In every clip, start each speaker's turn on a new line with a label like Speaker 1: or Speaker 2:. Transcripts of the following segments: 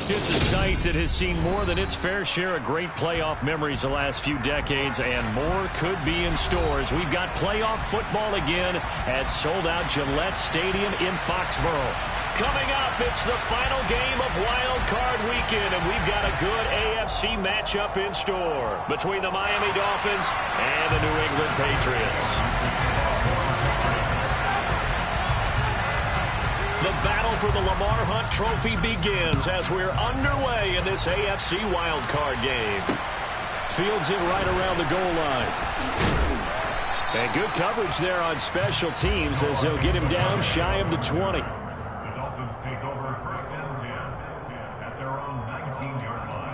Speaker 1: It's a site that has seen more than its fair share of great playoff memories the last few decades, and more could be in stores. We've got playoff football again at sold-out Gillette Stadium in Foxborough. Coming up, it's the final game of Wild Card Weekend, and we've got a good AFC matchup in store between the Miami Dolphins and the New England Patriots. The battle for the Lamar Hunt Trophy begins as we're underway in this AFC wildcard game. Fields it right around the goal line. And good coverage there on special teams as they'll get him down shy of the 20.
Speaker 2: The Dolphins take over first and 10 at their own 19-yard line.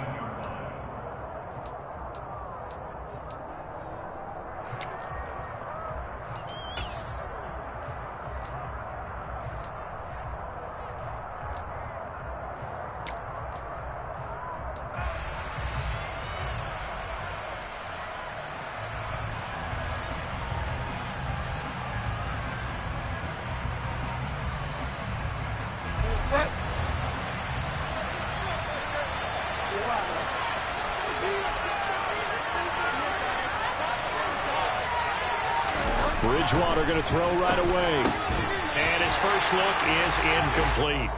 Speaker 1: Bridgewater going to throw right away. And his first look is incomplete.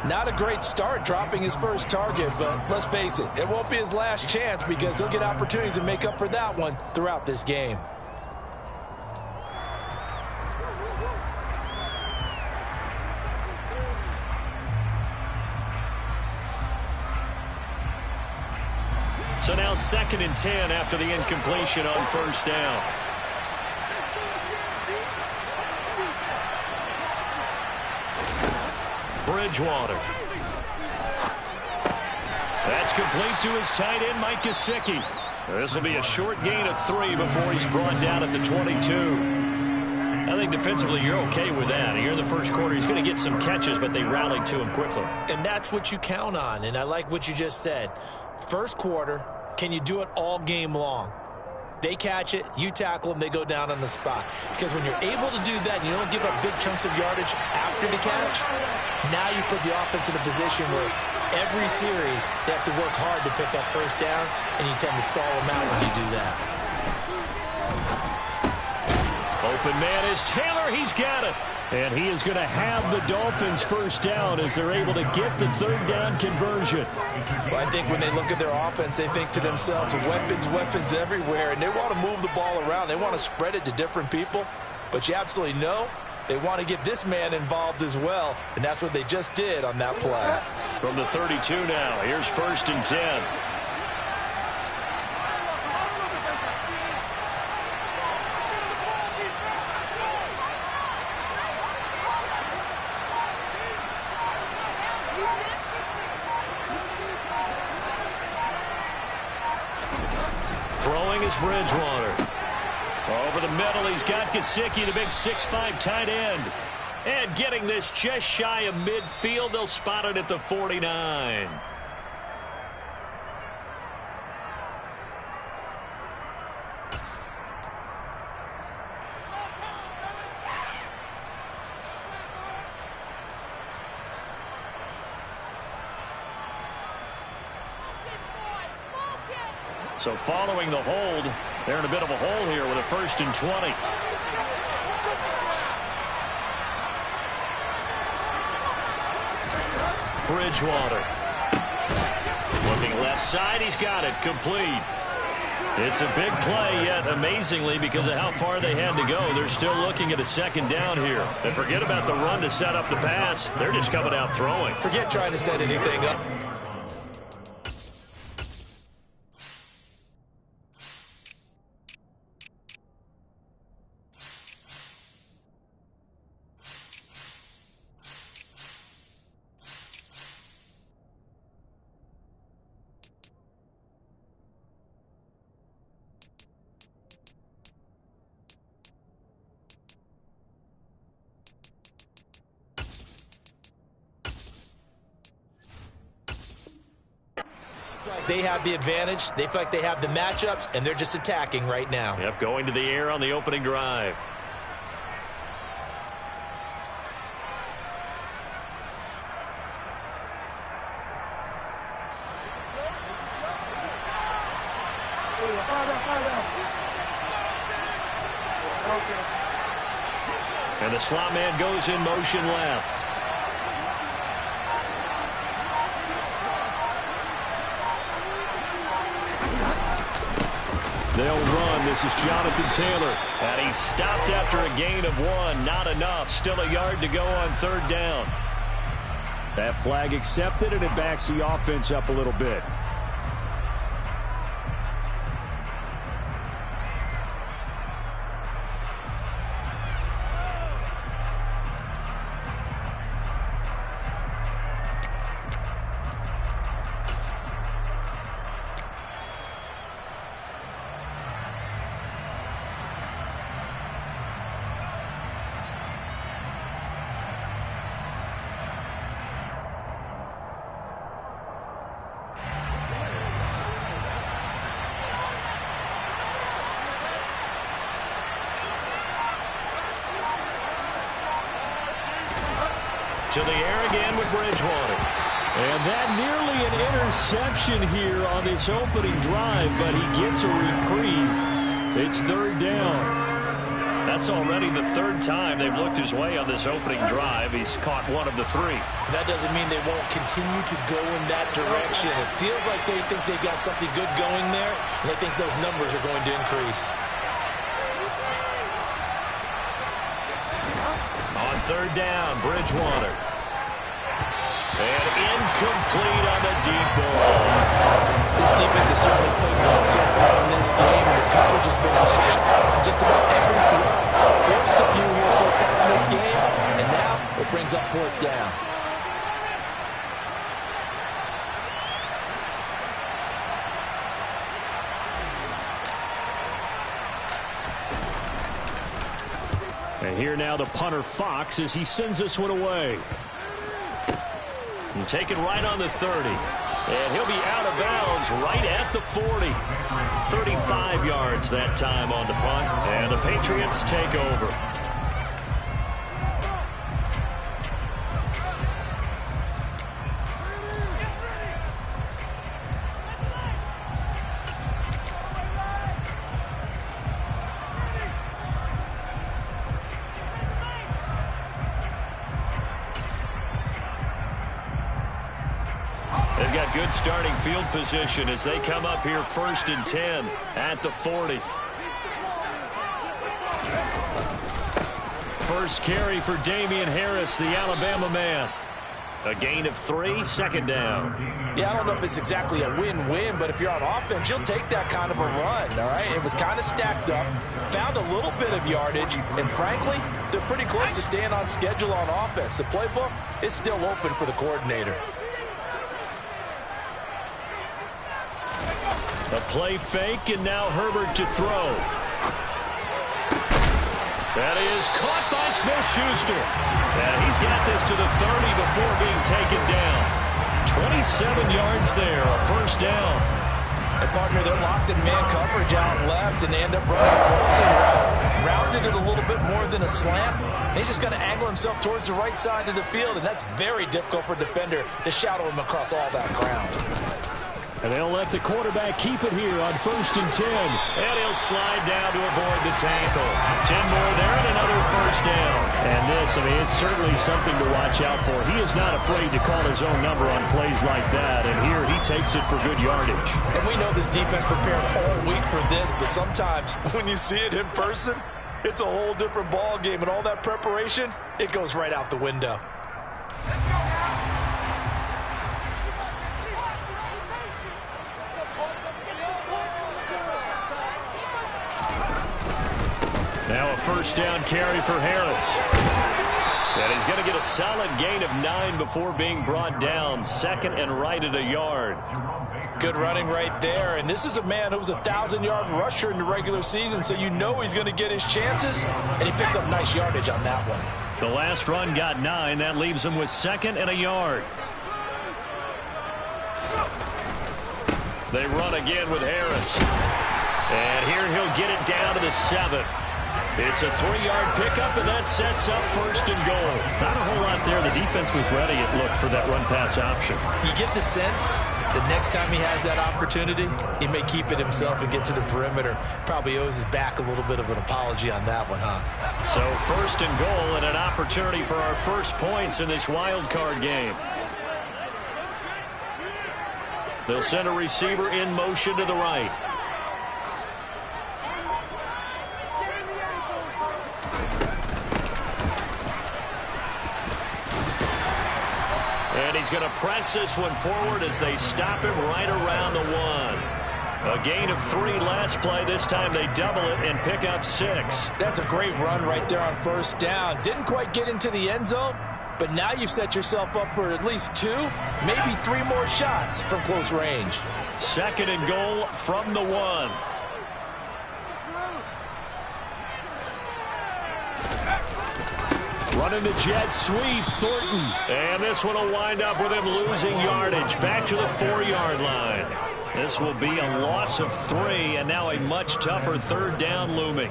Speaker 3: Not a great start dropping his first target, but let's face it, it won't be his last chance because he'll get opportunities to make up for that one throughout this game.
Speaker 1: So now 2nd and 10 after the incompletion on first down. Bridgewater. That's complete to his tight end, Mike Gesicki. This will be a short gain of 3 before he's brought down at the 22. I think defensively you're okay with that. Here in the first quarter, he's going to get some catches, but they rallied to him quickly.
Speaker 3: And that's what you count on, and I like what you just said. First quarter, can you do it all game long? They catch it, you tackle them, they go down on the spot. Because when you're able to do that and you don't give up big chunks of yardage after the catch, now you put the offense in a position where every series they have to work hard to pick up first downs, and you tend to stall them out when you do that.
Speaker 1: Open man is Taylor. He's got it. And he is going to have the Dolphins first down as they're able to get the 3rd down conversion.
Speaker 3: Well, I think when they look at their offense, they think to themselves, weapons, weapons everywhere, and they want to move the ball around. They want to spread it to different people. But you absolutely know they want to get this man involved as well, and that's what they just did on that play.
Speaker 1: From the 32 now, here's 1st and 10. Throwing is Bridgewater. Over the middle, he's got Gesicki, the big 6'5" tight end. And getting this just shy of midfield, they'll spot it at the 49. So following the hold, they're in a bit of a hole here with a 1st and 20. Bridgewater. Looking left side, he's got it, complete. It's a big play, yet amazingly, because of how far they had to go, they're still looking at a 2nd down here. And forget about the run to set up the pass. They're just coming out throwing.
Speaker 3: Forget trying to set anything up. They have the advantage. They feel like they have the matchups, and they're just attacking right now.
Speaker 1: Yep, going to the air on the opening drive. And the slot man goes in motion left. They'll run. This is Jonathan Taylor. And he's stopped after a gain of 1. Not enough. Still a yard to go on 3rd down. That flag accepted, and it backs the offense up a little bit. To the air again with Bridgewater. And that nearly an interception here on this opening drive, but he gets a reprieve. It's 3rd down. That's already the 3rd time they've looked his way on this opening drive. He's caught 1 of the 3.
Speaker 3: That doesn't mean they won't continue to go in that direction. It feels like they think they've got something good going there, and they think those numbers are going to increase.
Speaker 1: On 3rd down, Bridgewater. And incomplete on the deep ball.
Speaker 3: This defense has certainly played well so far in this game, and the coverage has been tight on just about every throw. Forced a few here so far in this game, and now it brings up 4th down.
Speaker 1: And here now the punter Fox as he sends this one away. And take it right on the 30. And he'll be out of bounds right at the 40. 35 yards that time on the punt. And the Patriots take over. They've got good starting field position as they come up here 1st and 10 at the 40. First carry for Damian Harris, the Alabama man. A gain of 3, 2nd down.
Speaker 3: Yeah, I don't know if it's exactly a win-win, but if you're on offense, you'll take that kind of a run, all right? It was kind of stacked up, found a little bit of yardage, and frankly, they're pretty close to staying on schedule on offense. The playbook is still open for the coordinator.
Speaker 1: A play fake, and now Herbert to throw. That is caught by Smith-Schuster. And he's got this to the 30 before being taken down. 27 yards there, a 1st down.
Speaker 3: And partner, they're locked in man coverage out left, and they end up running a crossing route. Rounded it a little bit more than a slant. And he's just going to angle himself towards the right side of the field, and that's very difficult for a defender to shadow him across all that ground.
Speaker 1: And they'll let the quarterback keep it here on 1st and 10. And he'll slide down to avoid the tackle. 10 more there and another 1st down. And this, I mean, it's certainly something to watch out for. He is not afraid to call his own number on plays like that. And here he takes it for good yardage.
Speaker 3: And we know this defense prepared all week for this, but sometimes when you see it in person, it's a whole different ball game. And all that preparation, it goes right out the window.
Speaker 1: Now a 1st down carry for Harris. And he's going to get a solid gain of 9 before being brought down. 2nd and right at a yard.
Speaker 3: Good running right there. And this is a man who was a 1,000-yard rusher in the regular season, so you know he's going to get his chances. And he picks up nice yardage on that one.
Speaker 1: The last run got 9. That leaves him with 2nd and a yard. They run again with Harris. And here he'll get it down to the 7. It's a 3-yard pickup, and that sets up 1st and goal. Not a whole lot there. The defense was ready, it looked, for that run-pass option.
Speaker 3: You get the sense The next time he has that opportunity, he may keep it himself and get to the perimeter. Probably owes his back a little bit of an apology on that one, huh?
Speaker 1: So 1st and goal and an opportunity for our first points in this wild card game. They'll send a receiver in motion to the right. And he's going to press this one forward as they stop him right around the 1. A gain of 3 last play. This time they double it and pick up 6.
Speaker 3: That's a great run right there on 1st down. Didn't quite get into the end zone, but now you've set yourself up for at least 2, maybe 3 more shots from close range.
Speaker 1: 2nd and goal from the 1. Running the jet sweep, Thornton. And this one will wind up with him losing yardage. Back to the 4-yard line. This will be a loss of 3, and now a much tougher 3rd down looming.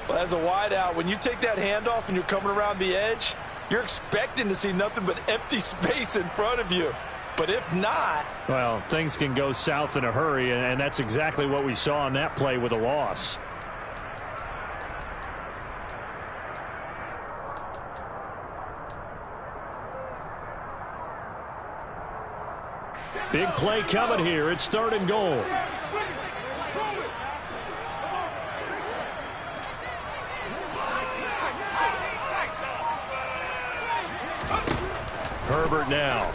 Speaker 3: Well, as a wideout, when you take that handoff and you're coming around the edge, you're expecting to see nothing but empty space in front of you. But if not...
Speaker 1: well, things can go south in a hurry, and that's exactly what we saw on that play with a loss. Big play coming here. It's 3rd and goal. Herbert now.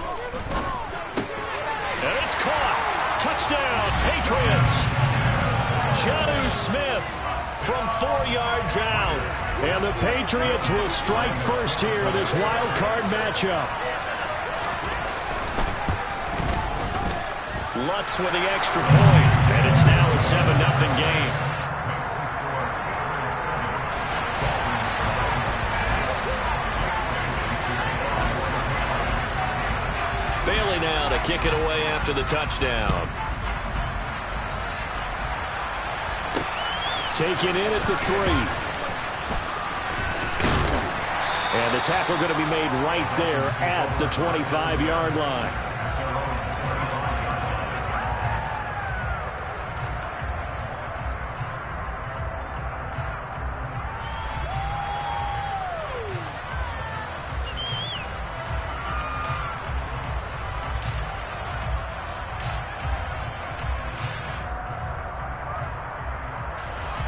Speaker 1: And it's caught. Touchdown, Patriots. Jonnu Smith from 4 yards out. And the Patriots will strike first here in this wild card matchup. Lutz with the extra point, and it's now a 7-0 game. Bailey now to kick it away after the touchdown. Taken in at the 3. And the tackle going to be made right there at the 25-yard line.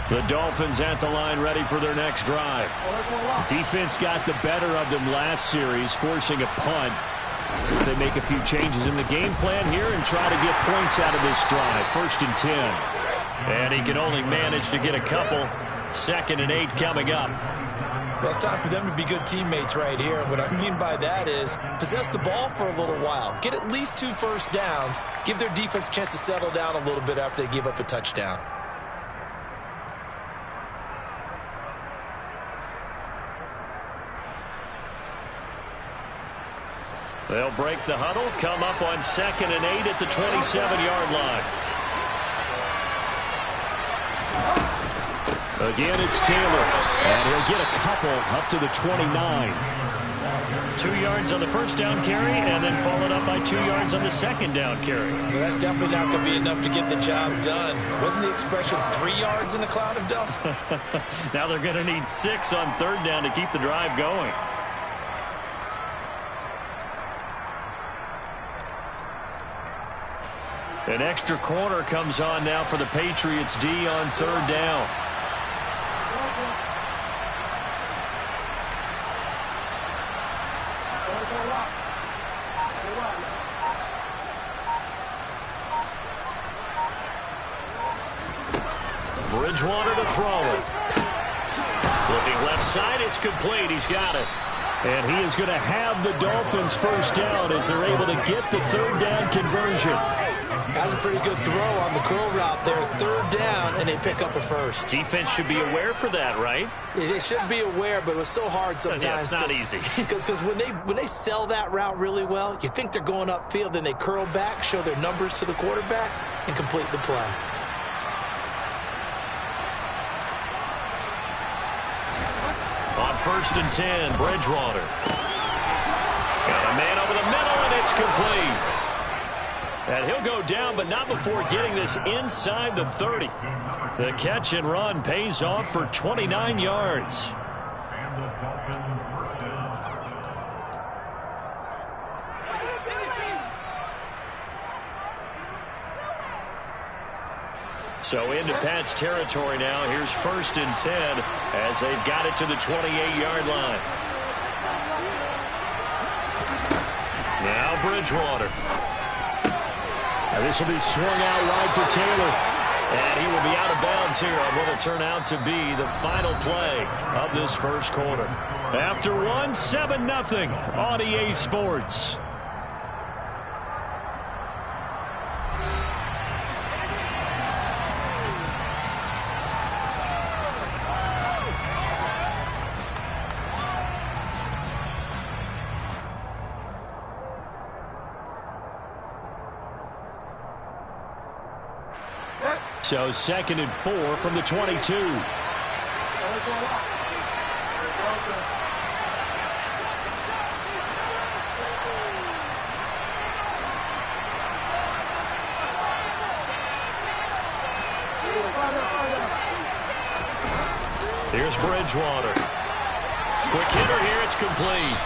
Speaker 1: The Dolphins at the line ready for their next drive. Defense got the better of them last series, forcing a punt. See if they make a few changes in the game plan here and try to get points out of this drive. 1st and 10. And he can only manage to get a couple. 2nd and 8 coming up.
Speaker 3: Well, it's time for them to be good teammates right here. And what I mean by that is possess the ball for a little while. Get at least 2 first downs. Give their defense a chance to settle down a little bit after they give up a touchdown.
Speaker 1: They'll break the huddle, come up on 2nd and 8 at the 27-yard line. Again, it's Taylor, and he'll get a couple up to the 29. 2 yards on the 1st down carry, and then followed up by 2 yards on the 2nd down carry.
Speaker 3: Well, that's definitely not going to be enough to get the job done. Wasn't the expression 3 yards in a cloud of dust?
Speaker 1: Now they're going to need 6 on 3rd down to keep the drive going. An extra corner comes on now for the Patriots D on 3rd down. Bridgewater to throw it. Looking left side, it's complete. He's got it. And he is going to have the Dolphins 1st down as they're able to get the 3rd down conversion.
Speaker 3: That's a pretty good throw on the curl route there. 3rd down, and they pick up a 1st.
Speaker 1: Defense should be aware for that, right?
Speaker 3: They should be aware, but it was so hard sometimes.
Speaker 1: Yeah, it's not easy.
Speaker 3: Because when they sell that route really well, you think they're going upfield, then they curl back, show their numbers to the quarterback, and complete the play.
Speaker 1: On 1st and 10, Bridgewater. Got a man over the middle, and it's complete. And he'll go down, but not before getting this inside the 30. The catch and run pays off for 29 yards.
Speaker 2: And the Dolphins first down.
Speaker 1: So into Pat's territory now. Here's 1st and 10 as they've got it to the 28-yard line. Now Bridgewater. This will be swung out wide for Taylor. And he will be out of bounds here on what will turn out to be the final play of this first quarter. After one, 7-0 on EA Sports. So 2nd and 4 from the 22. Here's Bridgewater. Quick hitter here. It's complete.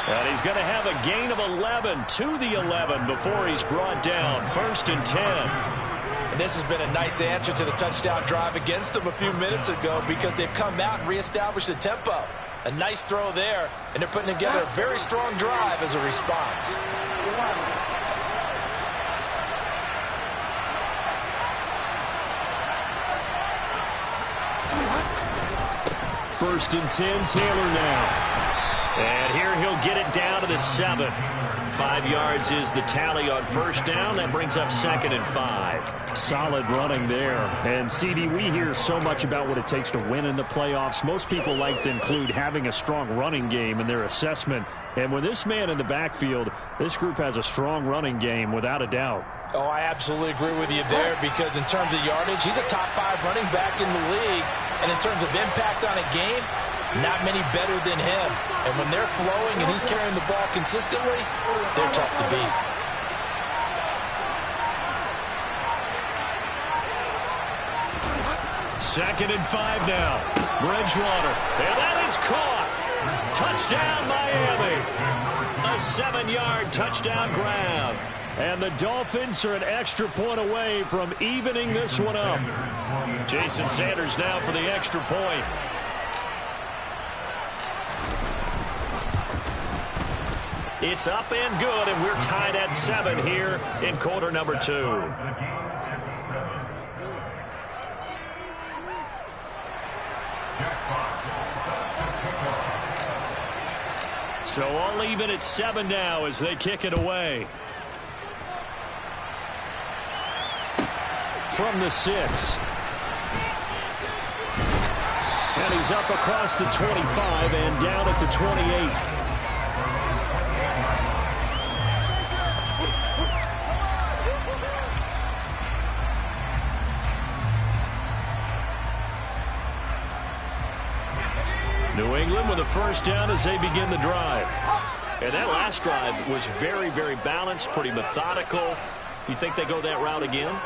Speaker 1: And he's going to have a gain of 11 to the 11 before he's brought down. 1st and 10.
Speaker 3: And this has been a nice answer to the touchdown drive against them a few minutes ago because they've come out and reestablished the tempo. A nice throw there, and they're putting together a very strong drive as a response.
Speaker 1: 1st and 10, Taylor now. And here he'll get it down to the 7. 5 yards is the tally on 1st down. That brings up 2nd and 5.
Speaker 4: Solid running there. And, CD, we hear so much about what it takes to win in the playoffs. Most people like to include having a strong running game in their assessment. And with this man in the backfield, this group has a strong running game without a doubt.
Speaker 3: Oh, I absolutely agree with you there because in terms of yardage, he's a top 5 running back in the league. And in terms of impact on a game, not many better than him. And when they're flowing and he's carrying the ball consistently, they're tough to beat.
Speaker 1: Second and 5 now. Bridgewater. And that is caught. Touchdown, Miami. A 7-yard touchdown grab. And the Dolphins are an extra point away from evening this one up. Jason Sanders now for the extra point. It's up and good, and we're tied at 7 here in quarter number 2. So all even at 7 now as they kick it away. From the 6. And he's up across the 25 and down at the 28. New England with a 1st down as they begin the drive. And that last drive was very, very balanced, pretty methodical. You think they go that route again?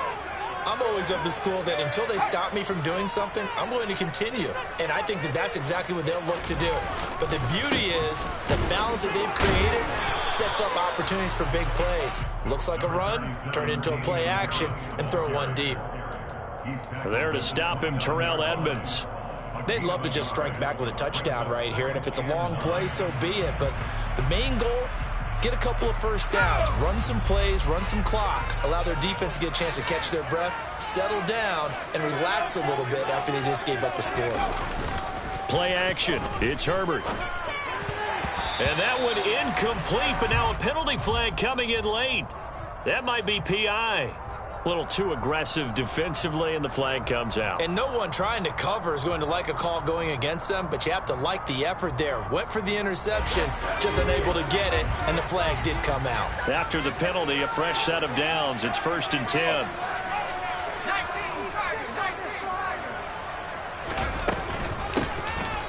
Speaker 3: I'm always of the school that until they stop me from doing something, I'm going to continue. And I think that that's exactly what they'll look to do. But the beauty is the balance that they've created sets up opportunities for big plays. Looks like a run, turn it into a play action, and throw one deep.
Speaker 1: There to stop him, Terrell Edmonds.
Speaker 3: They'd love to just strike back with a touchdown right here, and if it's a long play, so be it. But the main goal, get a couple of 1st downs, run some plays, run some clock, allow their defense to get a chance to catch their breath, settle down, and relax a little bit after they just gave up a score.
Speaker 1: Play action. It's Herbert. And that one incomplete, but now a penalty flag coming in late. That might be PI. A little too aggressive defensively, and the flag comes out.
Speaker 3: And no one trying to cover is going to like a call going against them, but you have to like the effort there. Went for the interception, just unable to get it, and the flag did come out.
Speaker 1: After the penalty, a fresh set of downs. It's 1st and 10.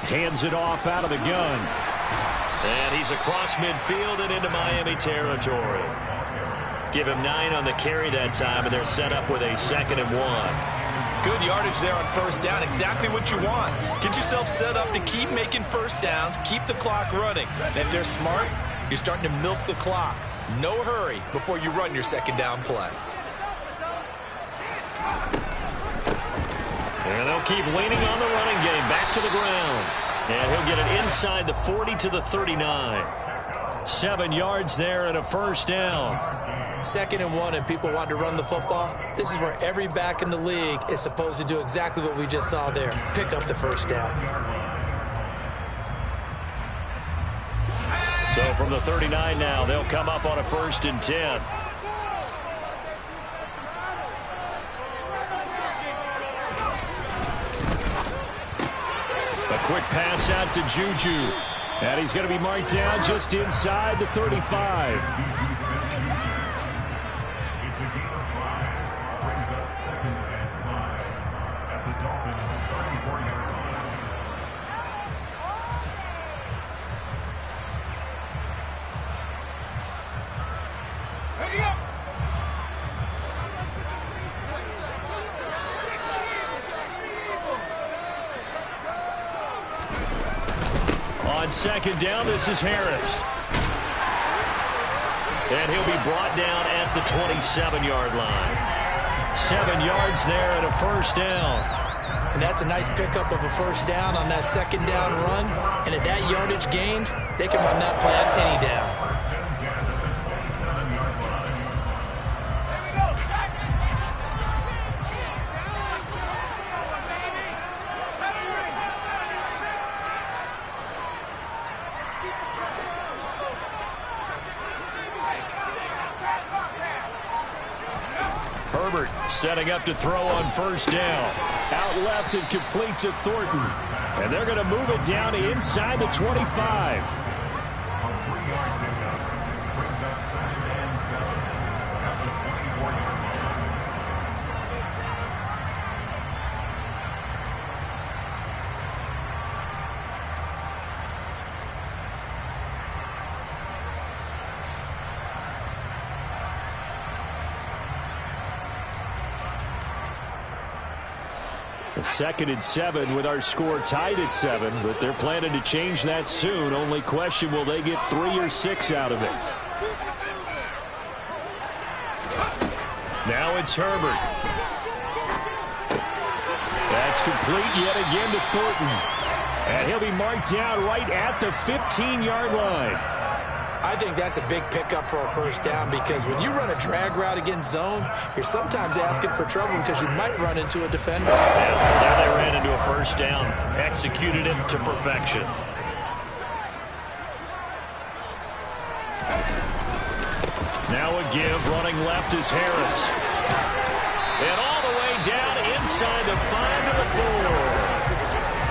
Speaker 1: Hands it off out of the gun. And he's across midfield and into Miami territory. Give him 9 on the carry that time, and they're set up with a 2nd and 1.
Speaker 3: Good yardage there on first down. Exactly what you want. Get yourself set up to keep making first downs, keep the clock running. And if they're smart, you're starting to milk the clock. No hurry before you run your 2nd down play.
Speaker 1: And they'll keep leaning on the running game. Back to the ground. And he'll get it inside the 40 to the 39. 7 yards there and a first down.
Speaker 3: 2nd and 1 and people want to run the football. This is where every back in the league is supposed to do exactly what we just saw there. Pick up the first down.
Speaker 1: So from the 39 now, they'll come up on a 1st and 10. A quick pass out to Juju.
Speaker 4: And he's going to be marked down just inside the 35.
Speaker 2: It's a gain of 5. Brings up 2nd and 5 at the Dolphins 34-yard line.
Speaker 1: On 2nd down, this is Harris. And he'll be brought down at the 27-yard line. 7 yards there and a first down.
Speaker 3: And that's a nice pickup of a first down on that 2nd down run. And at that yardage gained, they can run that play at any down.
Speaker 1: Herbert setting up to throw on first down.
Speaker 4: Out left and complete to Thornton. And they're going to move it down to inside the 25.
Speaker 2: A 3-yard pickup brings up 2nd and 7 at the 24-yard line.
Speaker 4: A 2nd and 7 with our score tied at 7, but they're planning to change that soon. Only question, will they get 3 or 6 out of it?
Speaker 1: Now it's Herbert.
Speaker 4: That's complete yet again to Thornton. And he'll be marked down right at the 15-yard line.
Speaker 3: I think that's a big pickup for a first down because when you run a drag route against zone, you're sometimes asking for trouble because you might run into a defender.
Speaker 1: Yeah, there they ran into a first down. Executed it to perfection. Now a give. Running left is Harris. And all the way down inside the 5 to the 4.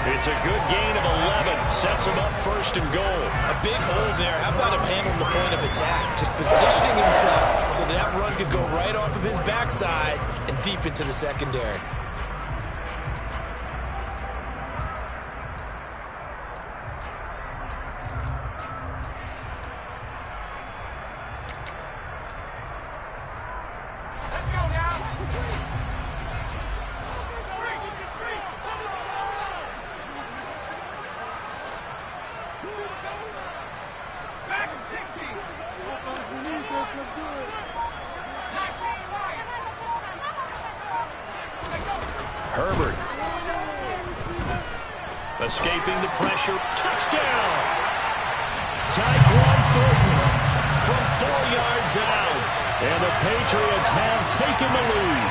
Speaker 1: It's a good gain of 11. Sets him up 1st and goal.
Speaker 3: A big hole there. How about him handling the point of attack? Just positioning himself so that run could go right off of his backside and deep into the secondary.
Speaker 1: Herbert. Escaping the pressure. Touchdown!
Speaker 4: Tyquan Thornton
Speaker 1: From 4 yards out.
Speaker 4: and the Patriots have taken the lead.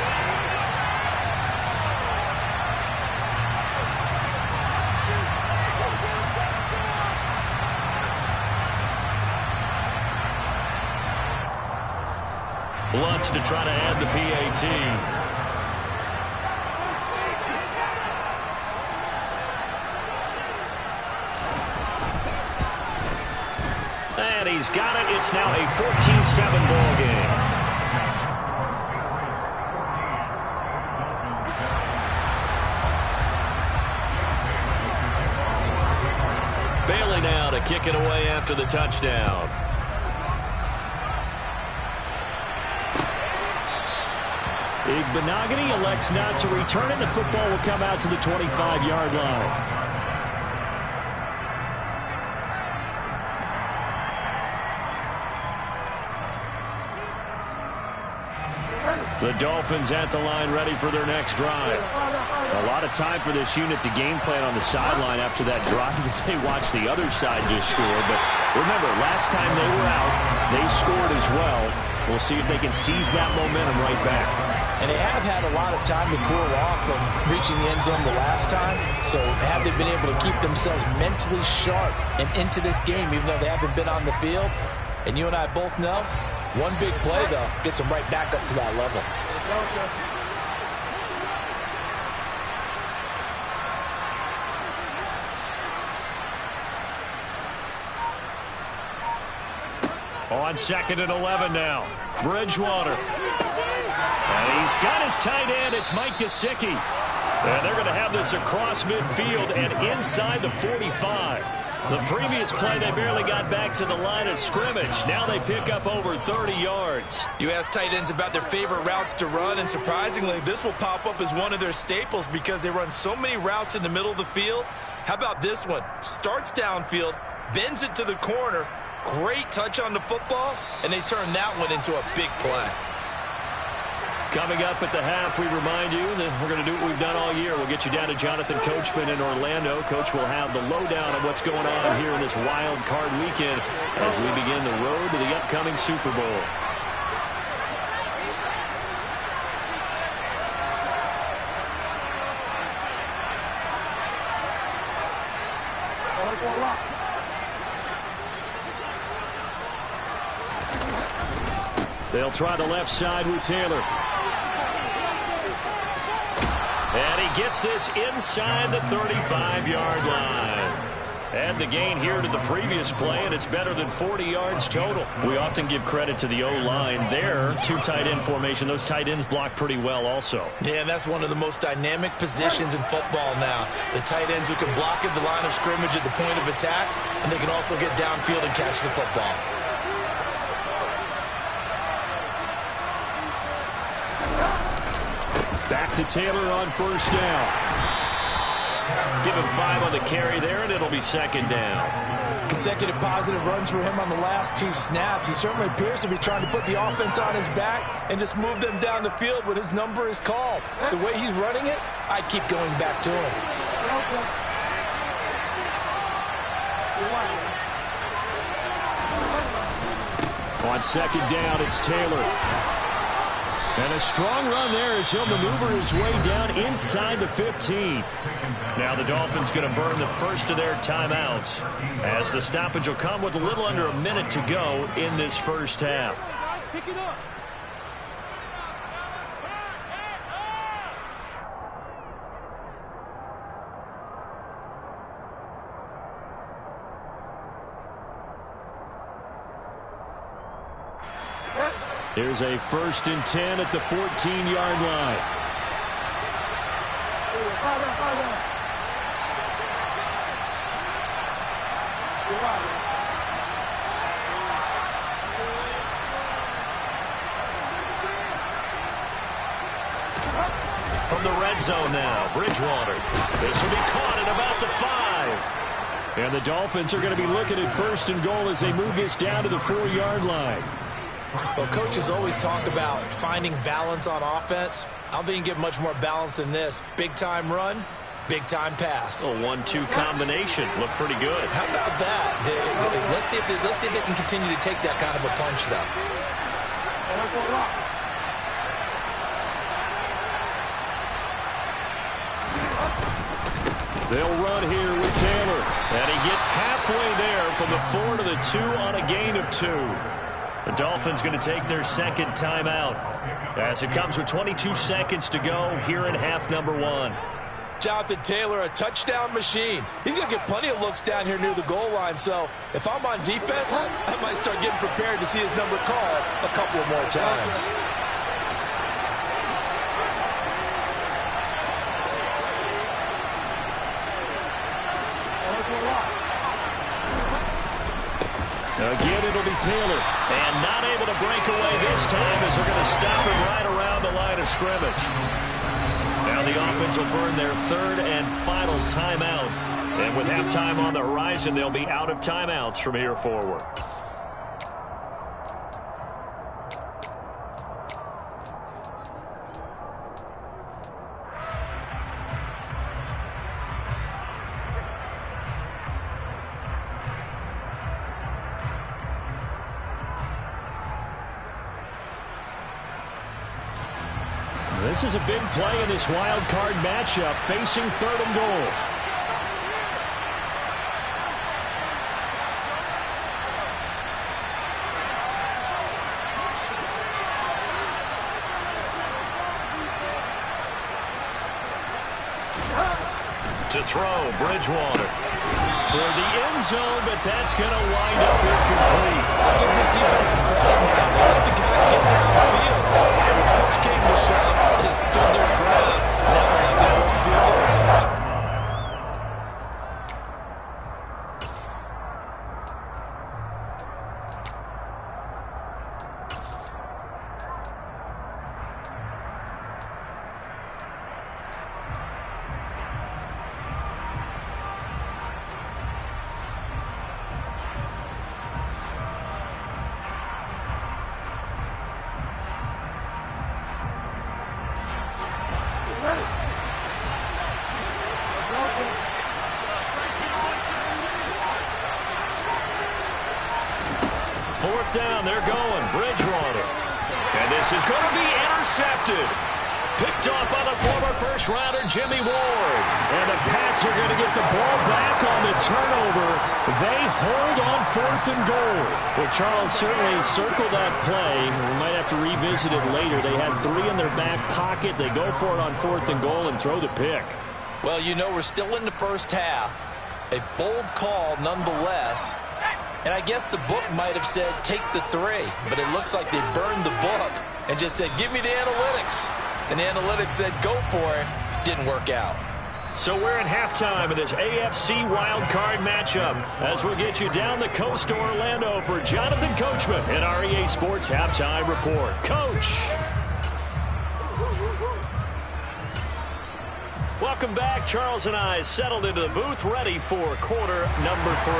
Speaker 1: Lutz to try to add the PAT. And he's got it. It's now a 14-7 ball game. Bailey now to kick it away after the touchdown. Igbenogany elects not to return it. The football will come out to the 25-yard line. The Dolphins at the line ready for their next drive. A lot of time for this unit to game plan on the sideline after that drive that they watched the other side just score. But remember, last time they were out, they scored as well. We'll see if they can seize that momentum right back.
Speaker 3: And they have had a lot of time to cool off from reaching the end zone the last time. So have they been able to keep themselves mentally sharp and into this game, even though they haven't been on the field? And you and I both know, one big play, though, gets them right back up to that level.
Speaker 1: On 2nd and 11 now. Bridgewater. And he's got his tight end. It's Mike Gesicki. And they're going to have this across midfield and inside the 45. The previous play, they barely got back to the line of scrimmage. Now they pick up over 30 yards.
Speaker 3: You ask tight ends about their favorite routes to run, and surprisingly, this will pop up as one of their staples because they run so many routes in the middle of the field. How about this one? Starts downfield, bends it to the corner, great touch on the football, and they turn that one into a big play.
Speaker 1: Coming up at the half, we remind you that we're going to do what we've done all year. We'll get you down to Jonathan Coachman in Orlando. Coach will have the lowdown on what's going on here in this wild card weekend as we begin the road to the upcoming Super Bowl. They'll try the left side with Taylor. And he gets this inside the 35-yard line. And the gain here to the previous play, and it's better than 40 yards total. We often give credit to the O-line there. Two tight end formation. Those tight ends block pretty well also.
Speaker 3: Yeah, and that's one of the most dynamic positions in football now. The tight ends who can block at the line of scrimmage at the point of attack, and they can also get downfield and catch the football.
Speaker 1: Back to Taylor on first down. Give him 5 on the carry there, and it'll be 2nd down.
Speaker 3: Consecutive positive runs for him on the last 2 snaps. He certainly appears to be trying to put the offense on his back and just move them down the field when his number is called. The way he's running it, I'd keep going back to him.
Speaker 1: On 2nd down, it's Taylor. And a strong run there as he'll maneuver his way down inside the 15. Now the Dolphins going to burn the first of their timeouts as the stoppage will come with a little under a minute to go in this first half. Pick it up. Here's a 1st and 10 at the 14-yard line. From the red zone now, Bridgewater. This will be caught at about the 5. And the Dolphins are going to be looking at 1st and goal as they move this down to the 4-yard line.
Speaker 3: Well, coaches always talk about finding balance on offense. I don't think you can get much more balance than this. Big-time run, big-time pass.
Speaker 1: A 1-2 combination. Looked pretty good.
Speaker 3: How about that? Let's see if they can continue to take that kind of a punch, though.
Speaker 1: They'll run here with Taylor. And he gets halfway there from the 4 to the 2 on a gain of 2. The Dolphins going to take their 2nd timeout as it comes with 22 seconds to go here in half number 1.
Speaker 3: Jonathan Taylor, a touchdown machine. He's going to get plenty of looks down here near the goal line. So if I'm on defense, I might start getting prepared to see his number called a couple of more times.
Speaker 1: Again, it'll be Taylor. And not able to break away this time as they're going to stop him right around the line of of scrimmage. Now the offense will burn their third and final timeout. And with halftime on the horizon, they'll be out of timeouts from here forward. This is a big play in this wild card matchup, facing third and goal. To throw, Bridgewater. For the end zone, but that's going to wind up incomplete.
Speaker 3: Let's give this defense some credit now. They let the guys get downfield. When push came to shove, they stood their ground. Now they'll have the first field goal attempt.
Speaker 1: Fourth down, they're going. Bridgewater. And this is going to be intercepted. Picked off by the former first-rounder, Jimmy Ward. And the Pats are going to get the ball back on the turnover. They hold on fourth and goal. Well, Charles certainly circled that play. We might have to revisit it later. They had three in their back pocket. They go for it on fourth and goal and throw the pick.
Speaker 3: Well, you know, we're still in the first half. A bold call nonetheless. And I guess the book might have said, take the three. But it looks like they burned the book and just said, give me the analytics. And the analytics said, go for it. Didn't work out.
Speaker 1: So we're at halftime of this AFC wildcard matchup as we'll get you down the coast to Orlando for Jonathan Coachman in our EA Sports Halftime Report. Coach. Welcome back. Charles and I settled into the booth, ready for quarter number 3.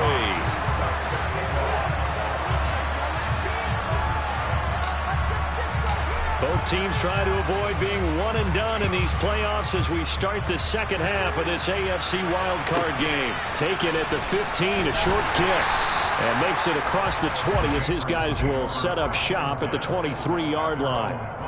Speaker 1: Both teams try to avoid being one and done in these playoffs as we start the second half of this AFC wildcard game. Taken at the 15, a short kick. And makes it across the 20 as his guys will set up shop at the 23-yard line.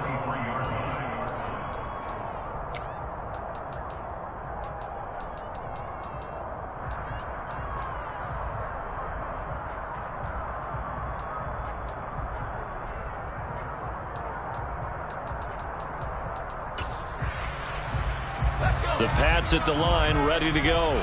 Speaker 1: The Pats at the line, ready to go.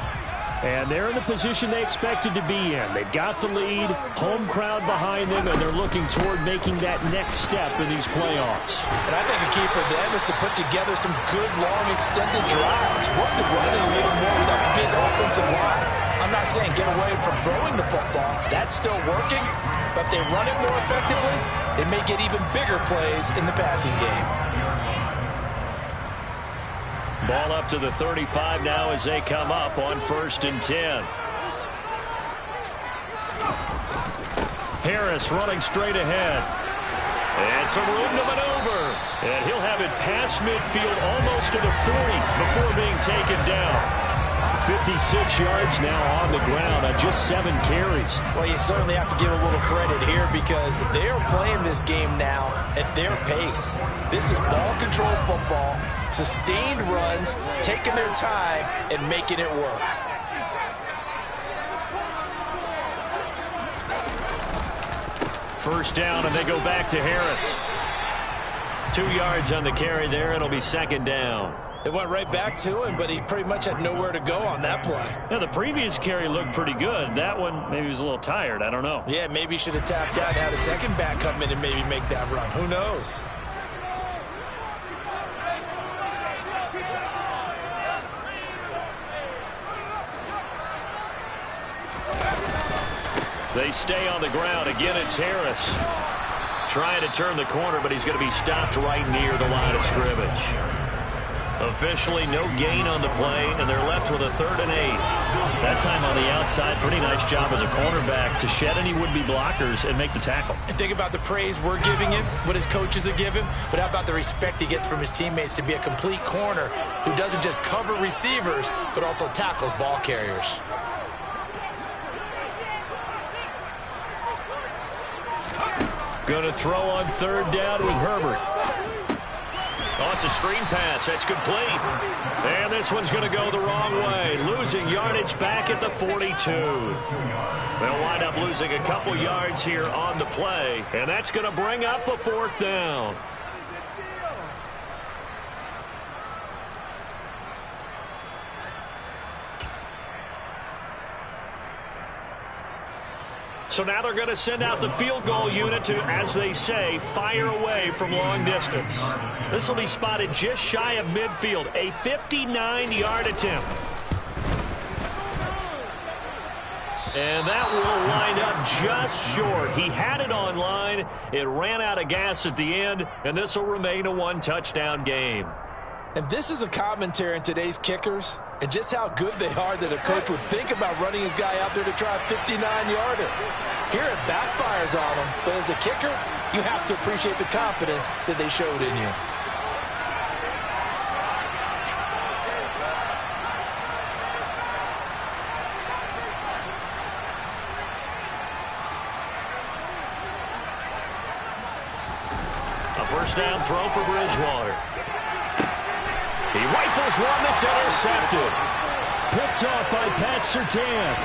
Speaker 1: And they're in the position they expected to be in. They've got the lead, home crowd behind them, and they're looking toward making that next step in these playoffs.
Speaker 3: And I think a key for them is to put together some good, long, extended drives. Work the running a little more with that big offensive line. I'm not saying get away from throwing the football. That's still working. But if they run it more effectively, they may get even bigger plays in the passing game.
Speaker 1: Ball up to the 35 now as they come up on 1st and 10. Harris running straight ahead. And some room to maneuver. And he'll have it past midfield almost to the 40 before being taken down. 56 yards now on the ground on just 7 carries.
Speaker 3: Well, you certainly have to give a little credit here because they're playing this game now at their pace. This is ball control football, sustained runs, taking their time and making it work.
Speaker 1: First down, and they go back to Harris. 2 yards on the carry there. It'll be 2nd down.
Speaker 3: They went right back to him, but he pretty much had nowhere to go on that play.
Speaker 1: Yeah, the previous carry looked pretty good. That one, maybe he was a little tired. I don't know.
Speaker 3: Yeah, maybe he should have tapped out and had a second back come in and maybe make that run. Who knows? They stay on the ground. Again, it's Harris.
Speaker 1: Trying to turn the corner, but he's going to be stopped right near the line of scrimmage. Officially no gain on the play, and they're left with a 3rd and 8. That time on the outside, pretty nice job as a cornerback to shed any would-be blockers and make the tackle.
Speaker 3: And think about the praise we're giving him, what his coaches have given, but how about the respect he gets from his teammates to be a complete corner who doesn't just cover receivers, but also tackles ball carriers.
Speaker 1: Going to throw on 3rd down with Herbert. Oh, it's a screen pass. That's complete. And this one's going to go the wrong way. Losing yardage back at the 42. They'll wind up losing a couple yards here on the play. And that's going to bring up a 4th down. So now they're going to send out the field goal unit to, as they say, fire away from long distance. This will be spotted just shy of midfield, a 59-yard attempt. And that will line up just short. He had it on line. It ran out of gas at the end, and this will remain a 1-touchdown game.
Speaker 3: And this is a commentary on today's kickers and just how good they are that a coach would think about running his guy out there to try a 59-yarder. Here it backfires on him, but as a kicker, you have to appreciate the confidence that they showed in you.
Speaker 1: A 1st down throw for Bridgewater. He rifles one that's intercepted.
Speaker 4: Picked off by Pat Surtain.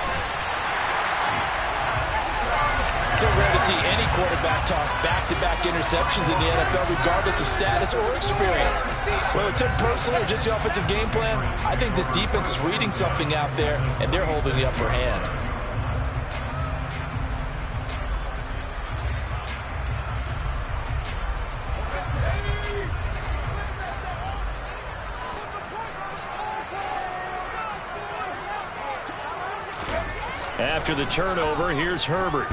Speaker 3: So rare to see any quarterback toss back-to-back interceptions in the NFL, regardless of status or experience. Well, it's him personally or just the offensive game plan. I think this defense is reading something out there, and they're holding the upper hand.
Speaker 1: After the turnover, here's Herbert.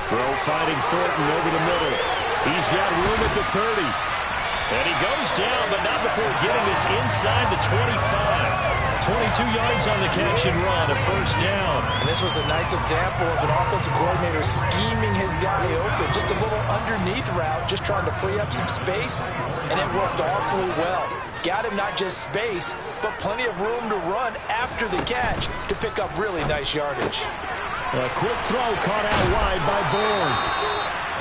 Speaker 1: Throw finding Thornton over the middle. He's got room at the 30. And he goes down, but not before getting this inside the 25. 22 yards on the catch and run, a 1st down.
Speaker 3: And this was a nice example of an offensive coordinator scheming his guy open. Just a little underneath route, just trying to free up some space, and it worked awfully well. Got him not just space, but plenty of room to run after the catch to pick up really nice yardage.
Speaker 4: A quick throw caught out wide by Bourne.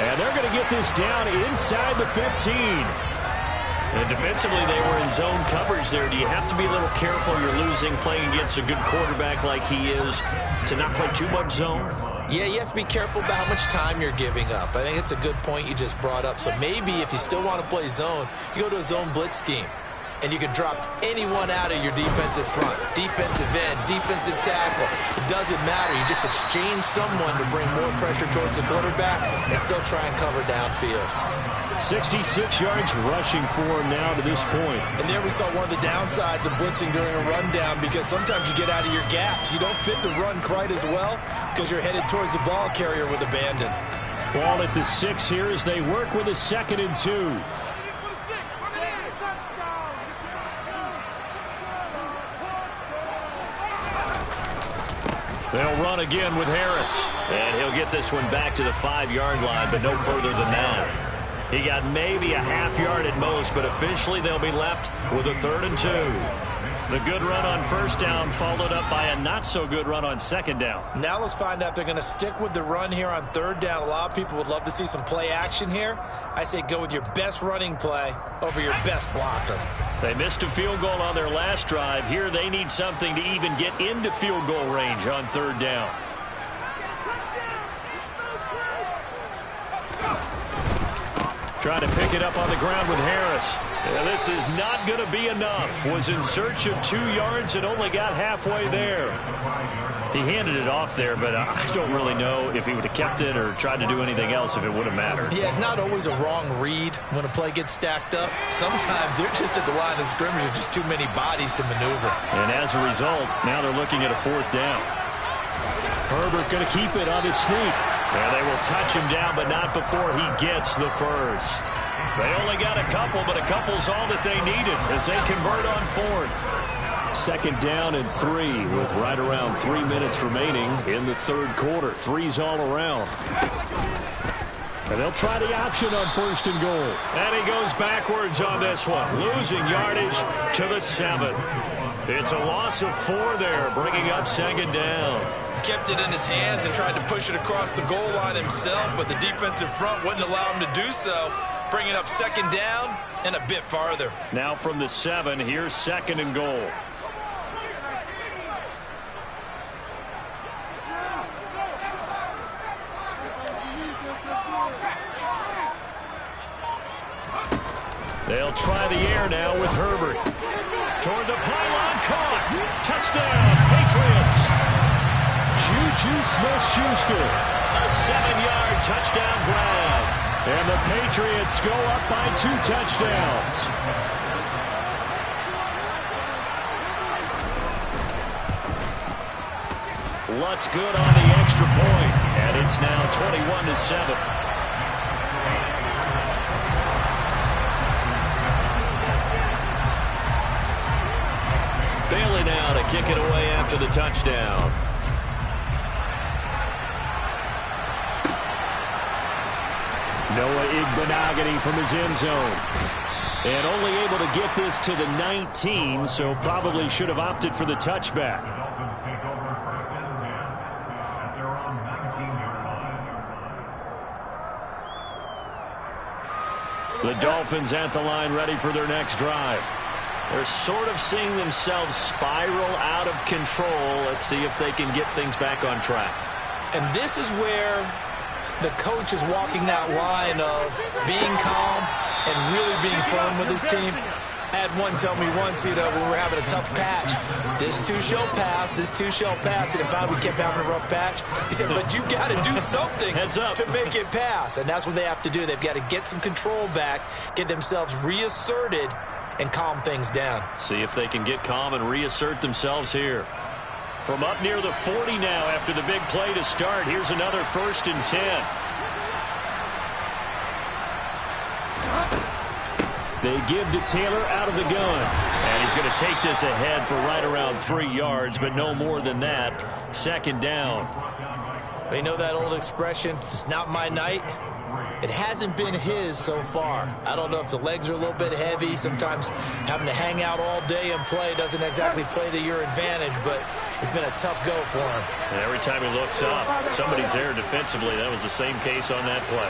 Speaker 4: And they're going to get this down inside the 15.
Speaker 1: And defensively, they were in zone coverage there. Do you have to be a little careful? You're losing, playing against a good quarterback like he is, to not play too much zone?
Speaker 3: Yeah, you have to be careful about how much time you're giving up. I think it's a good point you just brought up. So maybe if you still want to play zone, you go to a zone blitz scheme. And you can drop anyone out of your defensive front, defensive end, defensive tackle. It doesn't matter. You just exchange someone to bring more pressure towards the quarterback and still try and cover downfield.
Speaker 4: 66 yards rushing for him now to this point.
Speaker 3: And there we saw one of the downsides of blitzing during a rundown, because sometimes you get out of your gaps. You don't fit the run quite as well because you're headed towards the ball carrier with abandon.
Speaker 4: Ball at the 6 here as they work with a 2nd and 2.
Speaker 1: They'll run again with Harris. And he'll get this one back to the 5-yard line, but no further than that. He got maybe a half yard at most, but officially they'll be left with a 3rd and 2. The good run on 1st down followed up by a not-so-good run on 2nd down.
Speaker 3: Now let's find out if they're going to stick with the run here on 3rd down. A lot of people would love to see some play action here. I say go with your best running play over your best blocker.
Speaker 1: They missed a field goal on their last drive. Here they need something to even get into field goal range on 3rd down. Trying to pick it up on the ground with Harris. Yeah, this is not going to be enough. Was in search of 2 yards and only got halfway there. He handed it off there, but I don't really know if he would have kept it or tried to do anything else if it would have mattered.
Speaker 3: Yeah, it's not always a wrong read when a play gets stacked up. Sometimes they're just at the line of scrimmage with just too many bodies to maneuver.
Speaker 1: And as a result, now they're looking at a 4th down.
Speaker 4: Herbert going to keep it on his sneak.
Speaker 1: And they will touch him down, but not before he gets the first. They only got a couple, but a couple's all that they needed as they convert on fourth.
Speaker 4: Second down and 3 with right around 3 minutes remaining in the third quarter. Threes all around. And they'll try the option on first and goal.
Speaker 1: And he goes backwards on this one, losing yardage to the 7. It's a loss of 4 there, bringing up second down.
Speaker 3: Kept it in his hands and tried to push it across the goal line himself, but the defensive front wouldn't allow him to do so, bringing up second down and a bit farther.
Speaker 1: Now from the 7, here's second and goal. They'll try the air now with Herbert. Toward the pylon, caught. Touchdown, Patriots.
Speaker 4: Juju Smith-Schuster.
Speaker 1: A 7-yard touchdown grab.
Speaker 4: And the Patriots go up by 2 touchdowns.
Speaker 1: Lutz good on the extra point, and it's now 21-7. Bailey now to kick it away after the touchdown.
Speaker 4: Noah Igbenogany from his end zone. And only able to get this to the 19, so probably should have opted for the touchback.
Speaker 2: The Dolphins take over first and 10 at their own 19-yard line.
Speaker 1: The Dolphins at the line ready for their next drive. They're sort of seeing themselves spiral out of control. Let's see if they can get things back on track.
Speaker 3: And this is where the coach is walking that line of being calm and really being firm with his team. I had one tell me once, when we were having a tough patch, this too shall pass, this too shall pass. And if we kept having a rough patch, he said, but you got to do something to make it pass. And that's what they have to do. They've got to get some control back, get themselves reasserted, and calm things down.
Speaker 1: See if they can get calm and reassert themselves here. From up near the 40 now after the big play to start, here's another first and 10.
Speaker 4: They give to Taylor out of the gun.
Speaker 1: And he's going to take this ahead for right around 3 yards, but no more than that. Second down.
Speaker 3: They know that old expression, it's not my night. It hasn't been his so far. I don't know if the legs are a little bit heavy. Sometimes having to hang out all day and play doesn't exactly play to your advantage, but it's been a tough go for him.
Speaker 1: And every time he looks up, somebody's there defensively. That was the same case on that play.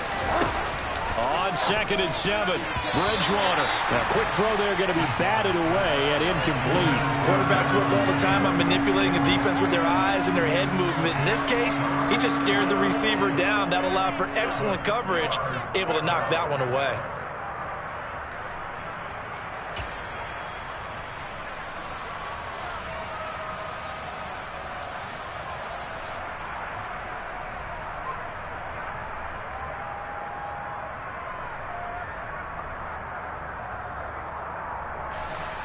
Speaker 1: On second and 7, Bridgewater.
Speaker 4: Now, quick throw there going to be batted away and incomplete.
Speaker 3: Quarterbacks work all the time on manipulating a defense with their eyes and their head movement. In this case, he just stared the receiver down. That allowed for excellent coverage, able to knock that one away.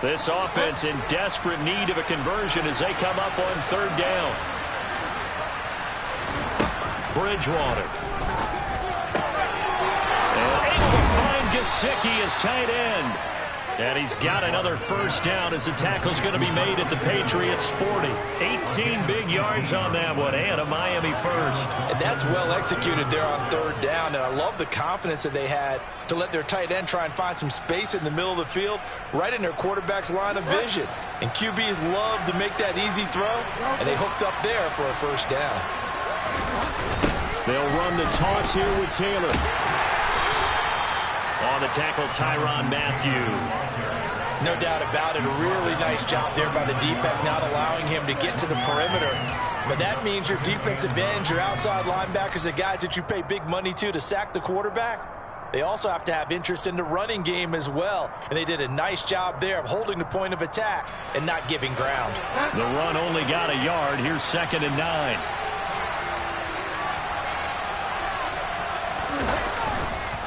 Speaker 1: This offense in desperate need of a conversion as they come up on third down. Bridgewater. And able to find Gesicki as tight end. And he's got another first down as the tackle's going to be made at the Patriots' 40. 18 big yards on that one, and a Miami first.
Speaker 3: And that's well executed there on third down, and I love the confidence that they had to let their tight end try and find some space in the middle of the field, right in their quarterback's line of vision. And QBs love to make that easy throw, and they hooked up there for a first down.
Speaker 4: They'll run the toss here with Taylor.
Speaker 1: On the tackle, Tyrann Mathieu.
Speaker 3: No doubt about it. A really nice job there by the defense, not allowing him to get to the perimeter. But that means your defensive ends, your outside linebackers, the guys that you pay big money to sack the quarterback, they also have to have interest in the running game as well. And they did a nice job there of holding the point of attack and not giving ground.
Speaker 1: The run only got a yard. Here's second and 9.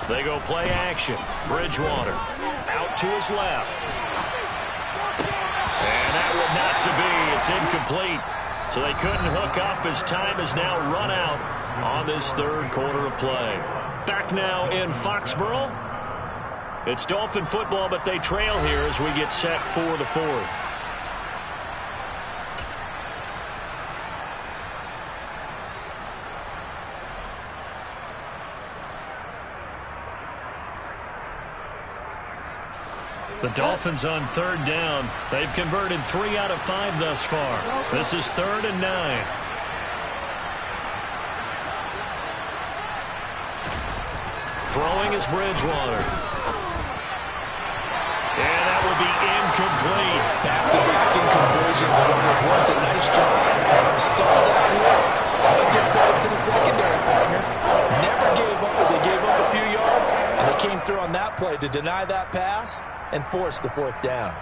Speaker 1: They go play action. Bridgewater out to his left. And that one not to be. It's incomplete. So they couldn't hook up as time is now run out. on this third quarter of play. Back now in Foxborough. It's Dolphin football, but they trail here as we get set for the fourth. The Dolphins on third down. They've converted 3 out of 5 thus far. This is 3rd and 9. Throwing is Bridgewater. And that will be incomplete.
Speaker 3: Back-to-back incompletions of what was once a nice job. Stalled out here. I'll give credit to the secondary partner. Never gave up as they gave up a few yards, and they came through on that play to deny that pass and force the 4th down.